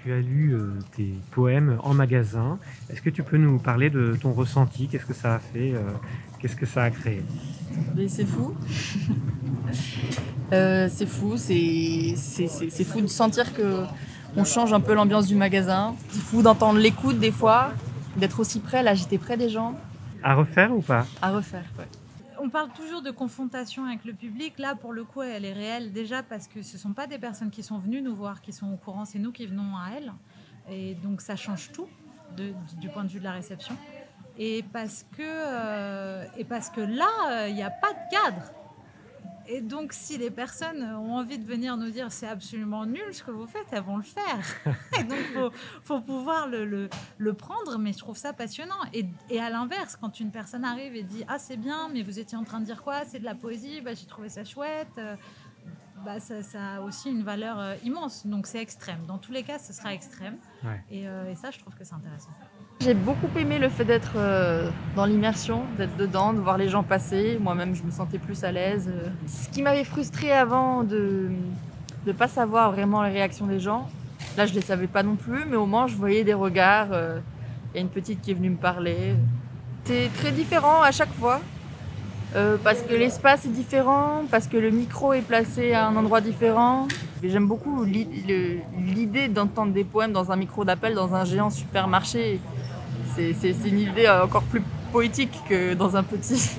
tu as lu tes poèmes en magasin. Est-ce que tu peux nous parler de ton ressenti? Qu'est-ce que ça a fait? Qu'est-ce que ça a créé? Mais c'est fou. C'est fou, c'est fou de sentir que on change un peu l'ambiance du magasin. C'est fou d'entendre l'écoute des fois, d'être aussi près. Là, j'étais près des gens. À refaire ou pas? À refaire, ouais. On parle toujours de confrontation avec le public. Là, pour le coup, elle est réelle déjà parce que ce ne sont pas des personnes qui sont venues nous voir, qui sont au courant, c'est nous qui venons à elles. Et donc, ça change tout du point de vue de la réception. Et parce que là, il n'y a pas de cadre. Et donc, si les personnes ont envie de venir nous dire c'est absolument nul ce que vous faites, elles vont le faire. Et donc, faut pouvoir le prendre, mais je trouve ça passionnant. Et à l'inverse, quand une personne arrive et dit ah c'est bien, mais vous étiez en train de dire quoi? C'est de la poésie, j'ai trouvé ça chouette. Ça a aussi une valeur immense. Donc c'est extrême. Dans tous les cas, ce sera extrême. Ouais. Et ça, je trouve que c'est intéressant. J'ai beaucoup aimé le fait d'être dans l'immersion, d'être dedans, de voir les gens passer. Moi-même, je me sentais plus à l'aise. Ce qui m'avait frustrée avant de ne pas savoir vraiment les réactions des gens, là, je ne les savais pas non plus, mais au moins, je voyais des regards. Il y a une petite qui est venue me parler. C'est très différent à chaque fois, parce que l'espace est différent, parce que le micro est placé à un endroit différent. J'aime beaucoup l'idée d'entendre des poèmes dans un micro d'appel, dans un géant supermarché. C'est une idée encore plus poétique que dans un petit.